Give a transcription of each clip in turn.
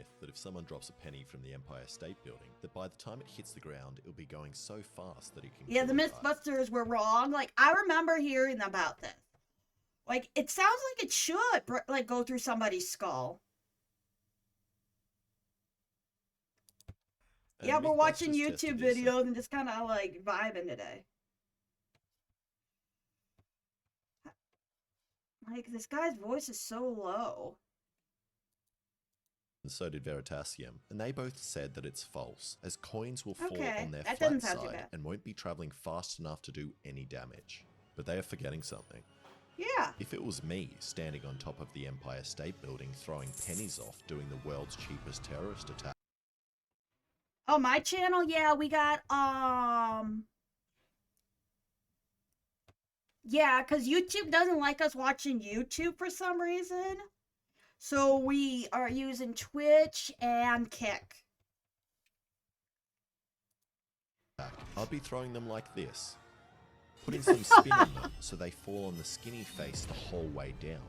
myth that if someone drops a penny from the Empire State Building, that by the time it hits the ground, it'll be going so fast that it can Yeah, kill the a guy. Mythbusters were wrong. Like, I remember hearing about this. Like, it sounds like it should, like, go through somebody's skull. And Yeah, we're watching Mythbusters YouTube tested this videos and just kind of, like, vibing today. Like, this guy's voice is so low. and so did Veritasium, and they both said that it's false, as coins will fall Okay, on their that flat doesn't sound too side bad. and won't be traveling fast enough to do any damage. But they are forgetting something. Yeah. If it was me standing on top of the Empire State Building throwing pennies off doing the world's cheapest terrorist attack. Oh, my channel? Yeah, we got, yeah, because YouTube doesn't like us watching YouTube for some reason. So we are using Twitch and Kick. I'll be throwing them like this, putting some spin on them so they fall on the skinny face the whole way down.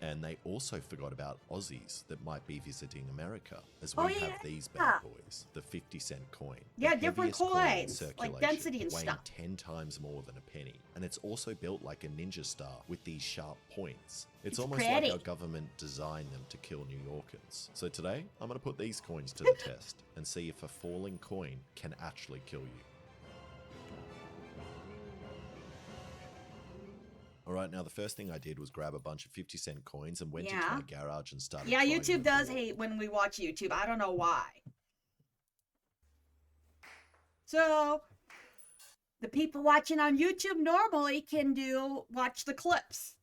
And they also forgot about Aussies that might be visiting America, as we have these bad boys, the 50-cent coin. Yeah, the different heaviest coin in coins, like circulation, density and weighing stuff. 10 times more than a penny. And it's also built like a ninja star with these sharp points. It's almost pretty. like our government designed them to kill New Yorkers. So today, I'm going to put these coins to the test and see if a falling coin can actually kill you. Alright, now the first thing I did was grab a bunch of 50-cent coins and went into my garage and started Yeah, throwing YouTube them does all. hate when we watch YouTube. I don't know why. So, the people watching on YouTube normally can watch the clips.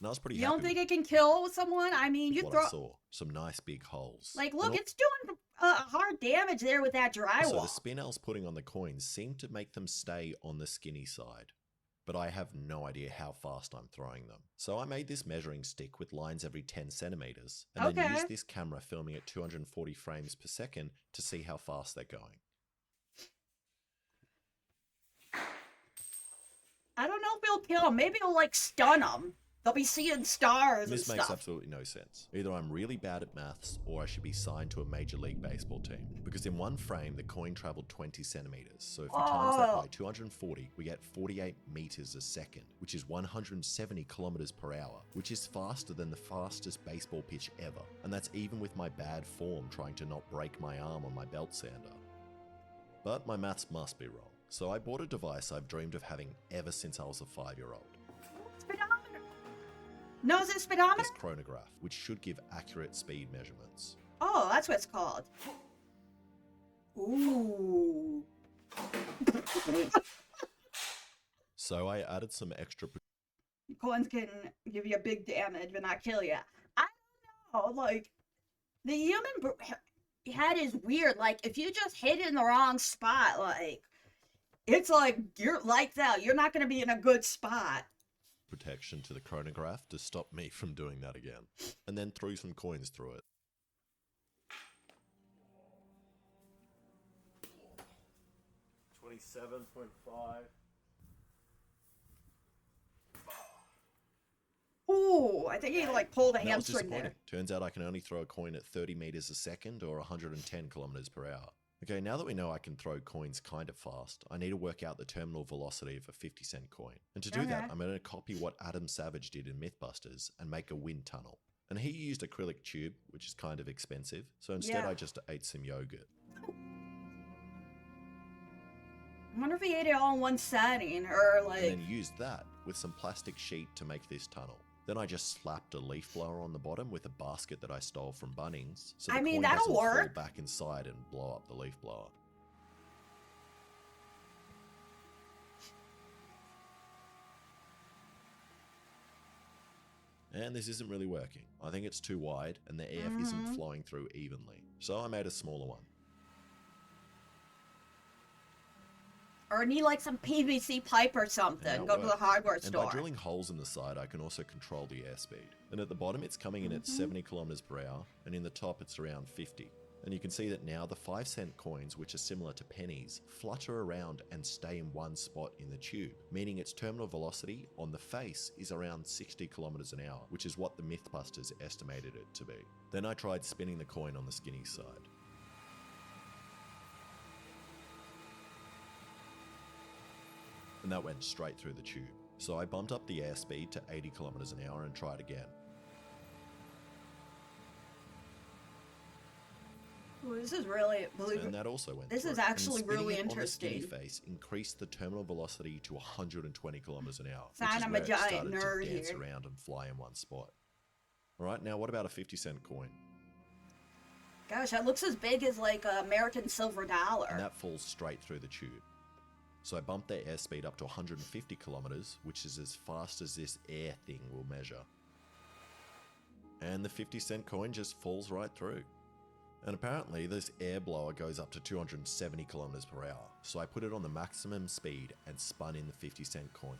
And I was pretty You happy don't think it can kill someone? I mean, with you what throw... I saw. Some nice big holes. Like, And look, it's doing hard damage there with that drywall. so the spin I was putting on the coins seemed to make them stay on the skinny side. But I have no idea how fast I'm throwing them. So I made this measuring stick with lines every 10 centimeters, and then used this camera filming at 240 frames per second to see how fast they're going. I don't know if it'll kill them. Maybe it'll, like, stun them. They'll be seeing stars This and makes stuff. absolutely no sense. Either I'm really bad at maths, or I should be signed to a Major League Baseball team. Because in one frame, the coin traveled 20 centimeters. So if we times that by 240, we get 48 meters a second, which is 170 kilometers per hour, which is faster than the fastest baseball pitch ever. And that's even with my bad form trying to not break my arm on my belt sander. But my maths must be wrong. So I bought a device I've dreamed of having ever since I was a 5-year-old. Speedometer. No, is it a speedometer? This chronograph, which should give accurate speed measurements. Oh, that's what it's called. Ooh. So I added some extra... Coins can give you a big damage but not kill you. I don't know, like, the human head is weird. Like, if you just hit it in the wrong spot, like, it's like, you're lights out. You're not going to be in a good spot. protection to the chronograph to stop me from doing that again, and then threw some coins through it. $27.5. Ooh, I think he like pulled a That was hamstring disappointing. there. Turns out I can only throw a coin at 30 meters a second or 110 kilometers per hour. Okay, now that we know I can throw coins kind of fast, I need to work out the terminal velocity of a 50-cent coin. And to do that, I'm going to copy what Adam Savage did in Mythbusters and make a wind tunnel. And he used acrylic tube, which is kind of expensive, so instead I just ate some yogurt. I wonder if he ate it all in one setting, or like... And then used that with some plastic sheet to make this tunnel. Then I just slapped a leaf blower on the bottom with a basket that I stole from Bunnings, so the coin doesn't fall back inside and blow up the leaf blower. And this isn't really working. I think it's too wide and the air isn't flowing through evenly. So I made a smaller one. Or need like some PVC pipe or something. Go to the hardware store. And by drilling holes in the side, I can also control the airspeed. And at the bottom, it's coming in at 70 kilometers per hour, and in the top, it's around 50. And you can see that now the 5-cent coins, which are similar to pennies, flutter around and stay in one spot in the tube, meaning its terminal velocity on the face is around 60 kilometers an hour, which is what the Mythbusters estimated it to be. Then I tried spinning the coin on the skinny side. And that went straight through the tube. So I bumped up the airspeed to 80 kilometers an hour and tried again. Ooh, this is really, And that also went this through. is actually And spinning really it interesting. on the skinny face increased the terminal velocity to 120 kilometers an hour, Sign which is I'm a where it giant started nerd to dance here. around and fly in one spot. All right, now what about a 50-cent coin? Gosh, that looks as big as like an American silver dollar. And that falls straight through the tube. So I bumped their airspeed up to 150 kilometers, which is as fast as this air thing will measure. And the 50-cent coin just falls right through. And apparently this air blower goes up to 270 kilometers per hour. So I put it on the maximum speed and spun in the 50-cent coin.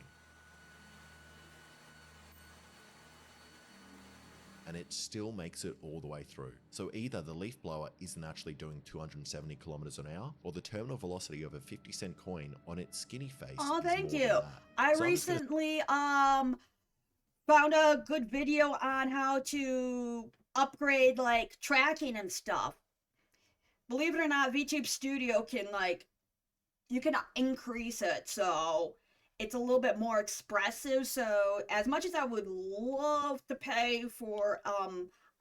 And it still makes it all the way through. So either the leaf blower isn't actually doing 270 kilometers an hour, or the terminal velocity of a 50-cent coin on its skinny face Oh, is thank more you. than that. I So I'm just gonna recently found a good video on how to upgrade like tracking and stuff. Believe it or not, VTube Studio can like you can increase it so it's a little bit more expressive. So as much as I would love to pay for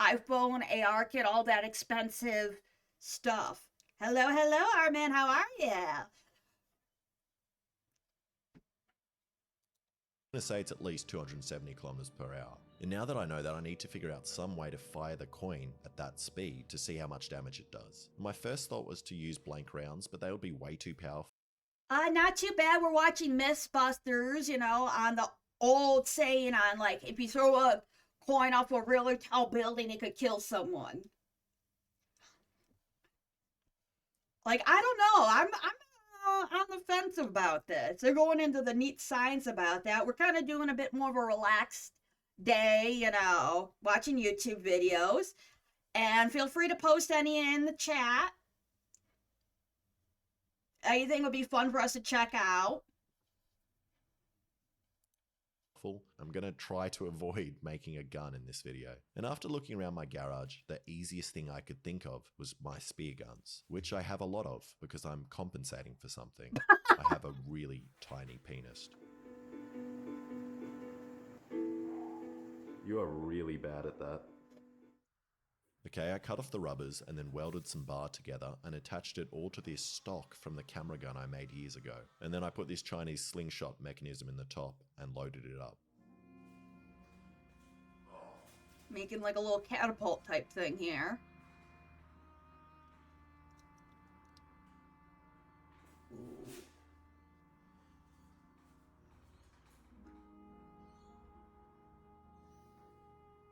iPhone, AR kit, all that expensive stuff. Hello, Armin, how are ya? going to say it's at least 270 kilometers per hour. And now that I know that, I need to figure out some way to fire the coin at that speed to see how much damage it does. My first thought was to use blank rounds, but they would be way too powerful. Not too bad. We're watching Mythbusters, you know, on the old saying on like if you throw a coin off a really tall building, it could kill someone. Like I don't know. I'm on the fence about this. They're going into the neat science about that. We're kind of doing a bit more of a relaxed day, you know, watching YouTube videos. And feel free to post any in the chat. Anything would be fun for us to check out. I'm going to try to avoid making a gun in this video. And after looking around my garage, the easiest thing I could think of was my spear guns, which I have a lot of because I'm compensating for something. I have a really tiny penis. You are really bad at that. Okay, I cut off the rubbers and then welded some bar together and attached it all to this stock from the camera gun I made years ago. And then I put this Chinese slingshot mechanism in the top and loaded it up. Making like a little catapult type thing here.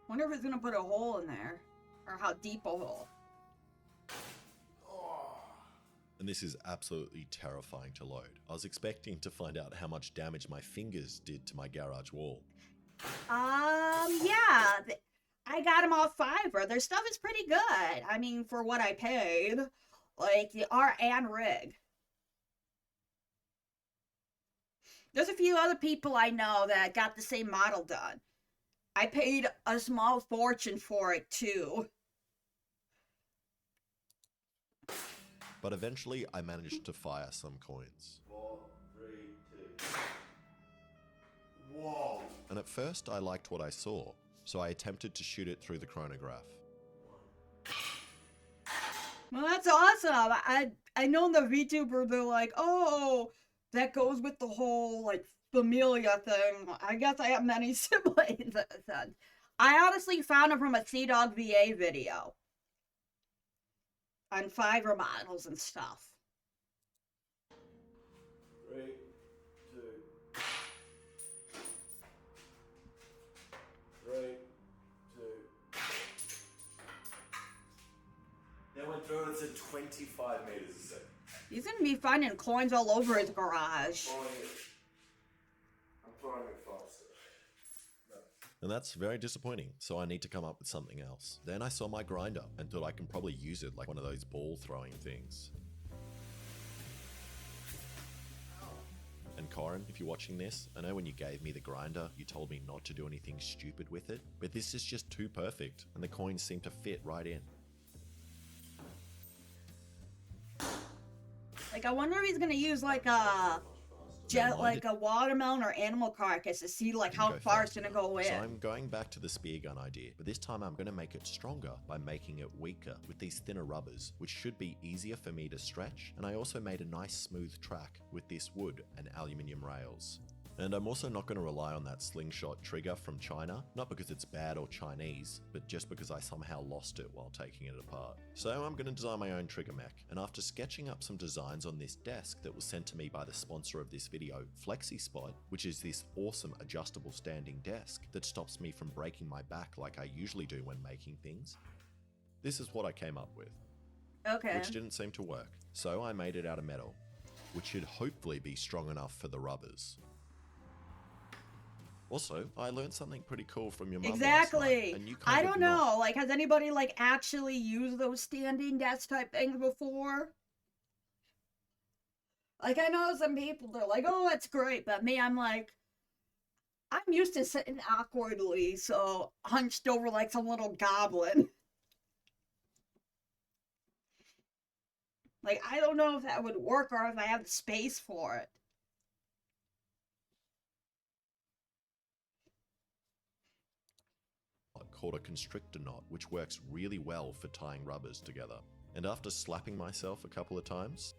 Wonder if it's gonna put a hole in there. Or how deep a hole. And this is absolutely terrifying to load. I was expecting to find out how much damage my fingers did to my garage wall. Yeah. I got them off Fiverr. Their stuff is pretty good. I mean, for what I paid. Like, the art and rig. There's a few other people I know that got the same model done. I paid a small fortune for it, too. But eventually, I managed to fire some coins. 4, 3, 2. Whoa! And at first, I liked what I saw, so I attempted to shoot it through the chronograph. Well, that's awesome. I know in the VTuber, they're like, oh, that goes with the whole, like, familia thing. I guess I have many siblings. I honestly found it from a Sea Dog VA video. On Fiverr models and stuff. 3, 2. 3, 2. That went through and it said 25 meters a second. He's gonna be finding coins all over his garage. I'm throwing it faster. No. And that's very disappointing, so I need to come up with something else. Then I saw my grinder and thought I can probably use it like one of those ball throwing things. And Corin, if you're watching this, I know when you gave me the grinder, you told me not to do anything stupid with it, but this is just too perfect, and the coins seem to fit right in. Like, I wonder if he's gonna use like a like a watermelon or animal carcass to see like how far it's gonna go in. So I'm going back to the spear gun idea, but this time I'm gonna make it stronger by making it weaker with these thinner rubbers, which should be easier for me to stretch. And I also made a nice smooth track with this wood and aluminium rails. And I'm also not going to rely on that slingshot trigger from China, not because it's bad or Chinese, but just because I somehow lost it while taking it apart. So I'm going to design my own trigger mech, and after sketching up some designs on this desk that was sent to me by the sponsor of this video, FlexiSpot, which is this awesome adjustable standing desk that stops me from breaking my back like I usually do when making things, this is what I came up with. Okay. Which didn't seem to work, so I made it out of metal, which should hopefully be strong enough for the rubbers. Also, I learned something pretty cool from your mum Exactly. last night, and you kind I of don't did not. know. Like, has anybody like actually used those standing desk type things before? Like, I know some people, they're like, oh, that's great. But me, I'm like, I'm used to sitting awkwardly, so hunched over like some little goblin. Like, I don't know if that would work or if I have the space for it. Called a constrictor knot, which works really well for tying rubbers together. And after slapping myself a couple of times,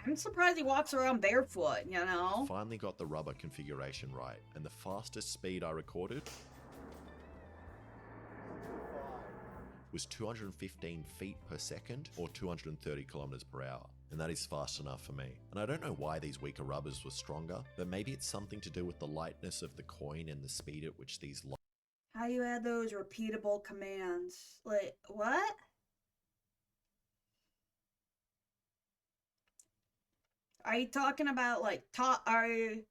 I'm surprised he walks around barefoot, you know? finally got the rubber configuration right, and the fastest speed I recorded was 215 feet per second or 230 kilometers per hour. And that is fast enough for me. And I don't know why these weaker rubbers were stronger, but maybe it's something to do with the lightness of the coin and the speed at which these How you add those repeatable commands? Like, what? Are you talking about like are you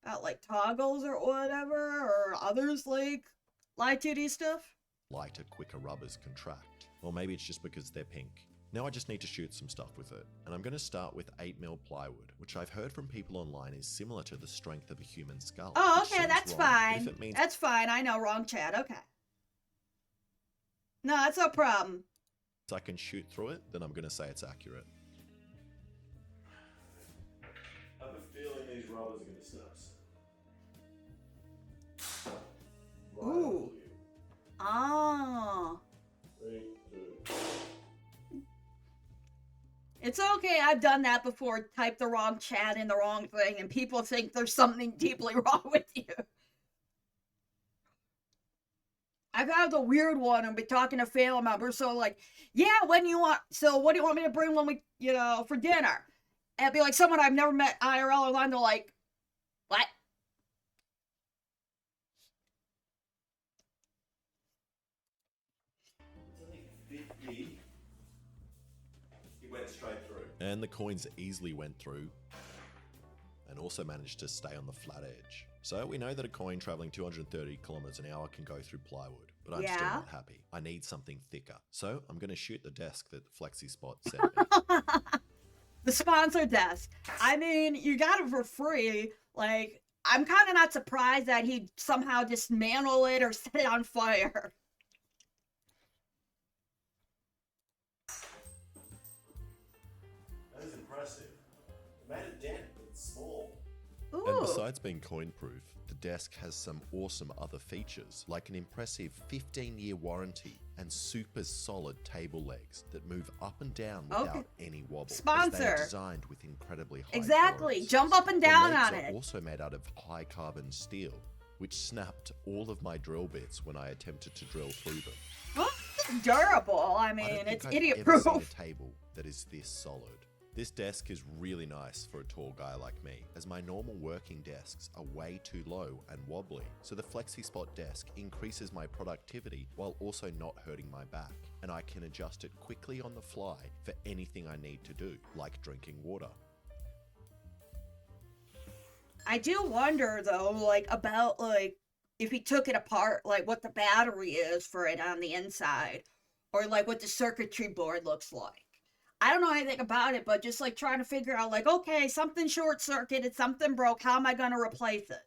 about like toggles or whatever, or others like light-duty stuff? lighter, quicker rubbers contract. Or maybe it's just because they're pink. Now I just need to shoot some stuff with it, and I'm going to start with 8mm plywood, which I've heard from people online is similar to the strength of a human skull. Oh, which okay, seems that's wrong, but fine. if it means That's fine, I know, wrong chat, okay. No, that's no problem. I can shoot through it, then I'm going to say it's accurate. I have a feeling these rubbers are going to snap. Ooh. Oh. 3, 2. It's okay, I've done that before, type the wrong chat in the wrong thing, and people think there's something deeply wrong with you. I've had the weird one and be talking to family members, so like, yeah, what do you want me to bring when we, for dinner? And it'd be like someone I've never met IRL online, they're like, what? It's only 50. He went straight through. And the coins easily went through and also managed to stay on the flat edge. So we know that a coin traveling 230 kilometers an hour can go through plywood, but I'm still not happy. I need something thicker. So I'm going to shoot the desk that FlexiSpot sent me. The sponsor desk. I mean, you got it for free. Like, I'm kind of not surprised that he'd somehow dismantle it or set it on fire. That is impressive. It made a dent, but it's small. Ooh. And besides being coin-proof, the desk has some awesome other features, like an impressive 15-year warranty and super solid table legs that move up and down without any wobble. As they Sponsor. are designed with incredibly high Exactly. tolerance. Jump up and The down legs on are it. also made out of high carbon steel, which snapped all of my drill bits when I attempted to drill through them. Well, it's durable. I I mean, don't it's think I've idiot ever seen proof. a table that is this solid. This desk is really nice for a tall guy like me, as my normal working desks are way too low and wobbly, so the FlexiSpot desk increases my productivity while also not hurting my back, and I can adjust it quickly on the fly for anything I need to do, like drinking water. I do wonder though, like about like if he took it apart, like what the battery is for it on the inside, or like what the circuitry board looks like. I don't know anything about it, but just like trying to figure out, like, okay, something short circuited, something broke. How am I gonna replace it?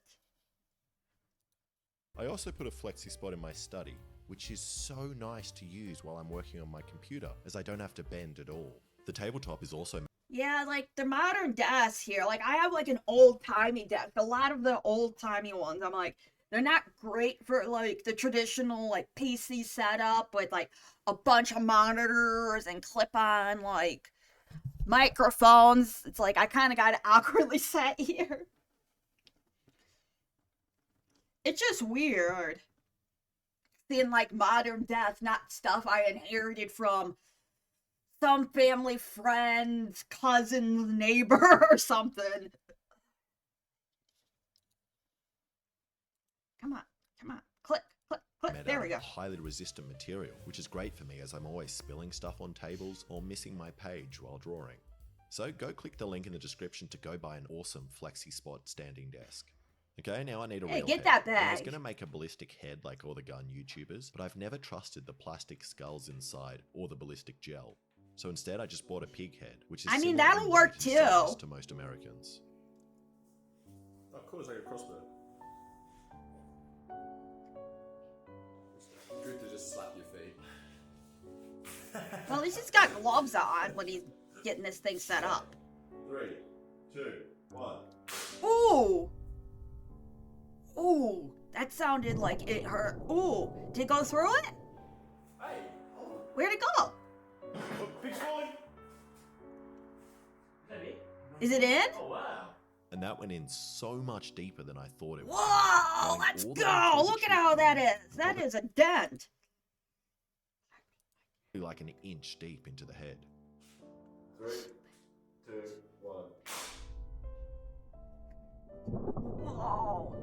I also put a flexi spot in my study, which is so nice to use while I'm working on my computer, as I don't have to bend at all. The tabletop is also Yeah, like the modern desks here. Like I have like an old timey desk. A lot of the old timey ones, I'm like, they're not great for like the traditional like PC setup with like a bunch of monitors and clip on like microphones. It's like I kind of got it awkwardly set here. It's just weird seeing like modern desks, not stuff I inherited from some family friend, cousin, neighbor, or something. Come on, come on. Click, click, click. made There out we of go. highly resistant material, which is great for me as I'm always spilling stuff on tables or missing my page while drawing. So go click the link in the description to go buy an awesome flexi spot standing desk. Okay, now I need a Hey, real get head. that I was bag. gonna make a ballistic head like all the gun YouTubers, but I've never trusted the plastic skulls inside or the ballistic gel. So instead I just bought a pig head, which is I mean, similar that'll in work weight and size too. to most Americans. Oh, cool, it's like a crossbow. Good to just slap your feet. Well, at least he's got gloves on when he's getting this thing set up. 3, 2, 1. Ooh. Ooh. That sounded like it hurt. Ooh. Did it go through it? Hey! Where'd it go? Oh, big falling! Is it in? Oh, wow. And that went in so much deeper than I thought it would. Whoa! Going Let's all the way go! through the Look at cheek how that bone, is. That is a dent. like an inch deep into the head. 3, 2, 1. Whoa.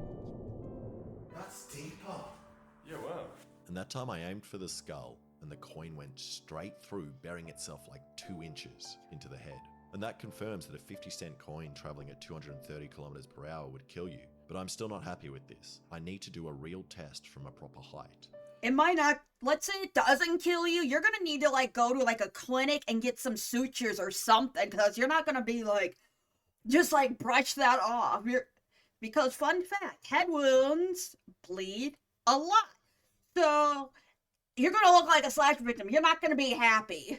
That's deeper. Yeah, wow. And that time I aimed for the skull, and the coin went straight through, burying itself like 2 inches into the head. And that confirms that a 50-cent coin traveling at 230 kilometers per hour would kill you. But I'm still not happy with this. I need to do a real test from a proper height. It might not, let's say it doesn't kill you, you're gonna need to like go to like a clinic and get some sutures or something, because you're not gonna be like, just like brush that off. Because fun fact, head wounds bleed a lot. So you're gonna look like a slash victim. You're not gonna be happy.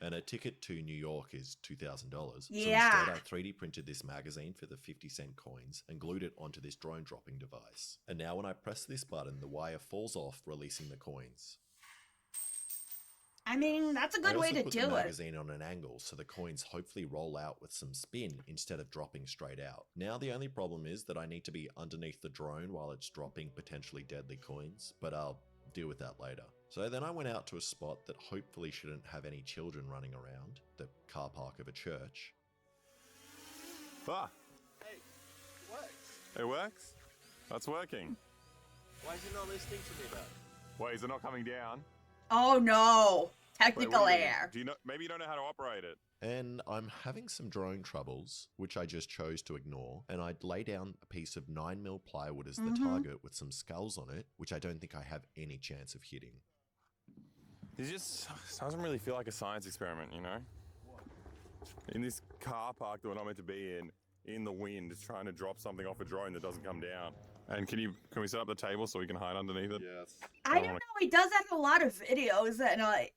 And a ticket to New York is $2,000. Yeah. So instead I 3D printed this magazine for the 50-cent coins and glued it onto this drone dropping device. And now when I press this button, the wire falls off, releasing the coins. I mean, that's a I good way also to put do the it. magazine on an angle so the coins hopefully roll out with some spin instead of dropping straight out. Now the only problem is that I need to be underneath the drone while it's dropping potentially deadly coins, but I'll deal with that later. So then I went out to a spot that hopefully shouldn't have any children running around, the car park of a church. Ah, Hey, it works. it works? That's working. Why is he not listening to me though? Wait, is it not coming down? Oh no. Wait, Technical what do you mean? error. Do you know? Maybe you don't know how to operate it. And I'm having some drone troubles, which I just chose to ignore, and I'd lay down a piece of 9mm plywood as the target with some skulls on it, which I don't think I have any chance of hitting. It just doesn't really feel like a science experiment, you know? In this car park that we're not meant to be in the wind, trying to drop something off a drone that doesn't come down. And can we set up the table so we can hide underneath it? Yes. I don't know. He does that in a lot of videos, and like,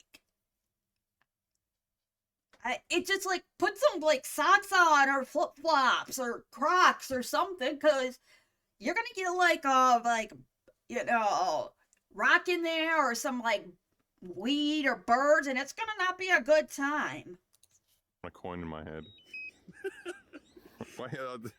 it just like put some like socks on or flip flops or Crocs or something, because you're gonna get like you know, rock in there or some like weed or birds, and it's gonna not be a good time. A coin in my head. Wait,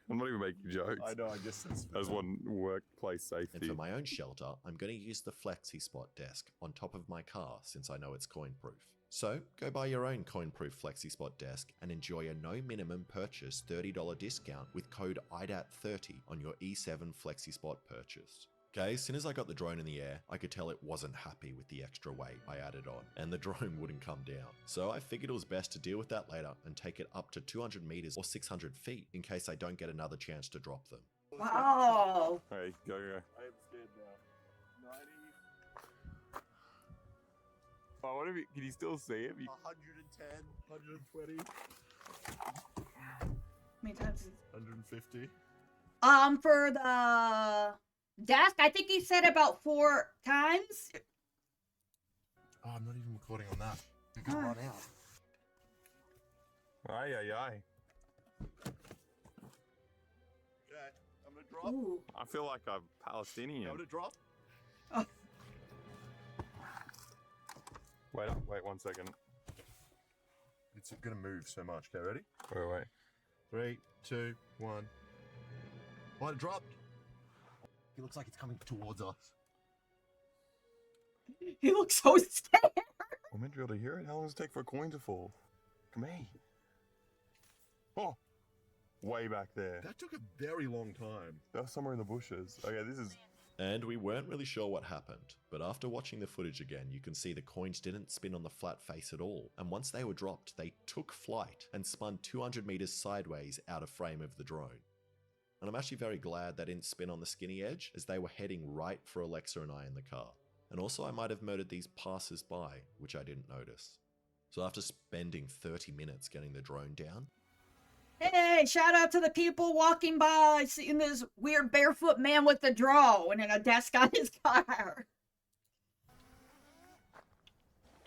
I'm not even making jokes. I know, I guess that's As one workplace And safety. for my own shelter, I'm going to use the Flexi Spot desk on top of my car since I know it's coin-proof. So go buy your own coin-proof Flexi Spot desk and enjoy a no minimum purchase $30 discount with code IDAT30 on your E7 Flexi Spot purchase. Okay, as soon as I got the drone in the air, I could tell it wasn't happy with the extra weight I added on, and the drone wouldn't come down. So I figured it was best to deal with that later and take it up to 200 meters or 600 feet in case I don't get another chance to drop them. Wow. Hey, go. I am scared now. 90, Oh, what if can you still see it? 110, 120, How many times is 150. For the desk, I think he said about 4 times. Oh, I'm not even recording on that. You can run out. Aye. Okay, I'm gonna drop. Ooh. I feel like I'm Palestinian. I'm gonna drop. Wait 1 second. It's gonna move so much. Okay, ready? Wait. 3, 2, 1. Oh, it dropped. It looks like it's coming towards us. He looks so scared. I'm meant to be able to hear it. How long does it take for a coin to fall? To me. Oh, way back there. That took a very long time. That's somewhere in the bushes. Okay, this is. And we weren't really sure what happened, but after watching the footage again, you can see the coins didn't spin on the flat face at all, and once they were dropped, they took flight and spun 200 meters sideways out of frame of the drone. And I'm actually very glad they didn't spin on the skinny edge, as they were heading right for Alexa and I in the car. And also I might have murdered these passers-by, which I didn't notice. So after spending 30 minutes getting the drone down, Hey, shout out to the people walking by, seeing this weird barefoot man with the drone and a desk on his car.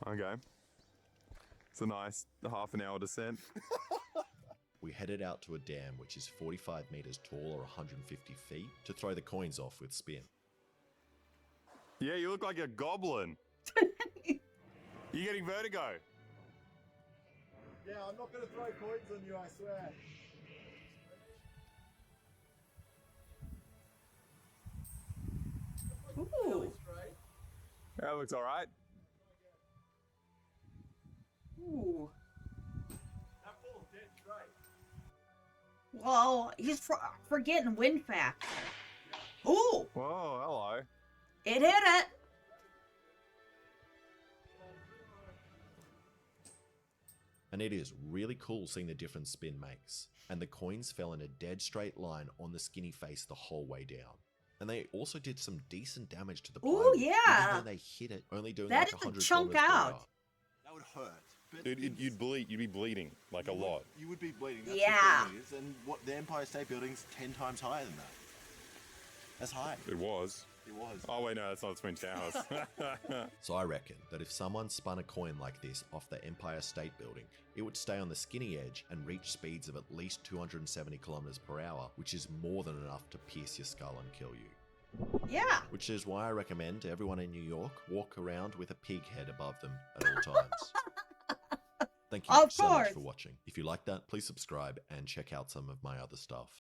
Okay. It's a nice half an hour descent. we headed out to a dam which is 45 meters tall or 150 feet to throw the coins off with spin. Yeah, you look like a goblin. You're getting vertigo. Yeah, I'm not gonna throw coins on you, I swear. Ooh. That looks all right. Ooh. That falls dead straight. Well, he's forgetting wind factor. Ooh, Whoa, hello. it hit it. And it is really cool seeing the difference spin makes. And the coins fell in a dead straight line on the skinny face the whole way down. And they also did some decent damage to the Ooh, plywood, yeah. even though they hit it only doing That like is a 100 chunk kilometers per out. hour. That would hurt. But Dude, you'd bleed. You'd be bleeding like a lot. You would be bleeding. That's Yeah. what it is. And what the Empire State Building's 10 times higher than that. That's high. It was. It was. Oh wait, no, that's not the Twin Towers. So I reckon that if someone spun a coin like this off the Empire State Building, it would stay on the skinny edge and reach speeds of at least 270 kilometers per hour, which is more than enough to pierce your skull and kill you. Yeah. Which is why I recommend everyone in New York walk around with a pig head above them at all times. Thank you Of so much course. for watching. If you like that, please subscribe and check out some of my other stuff.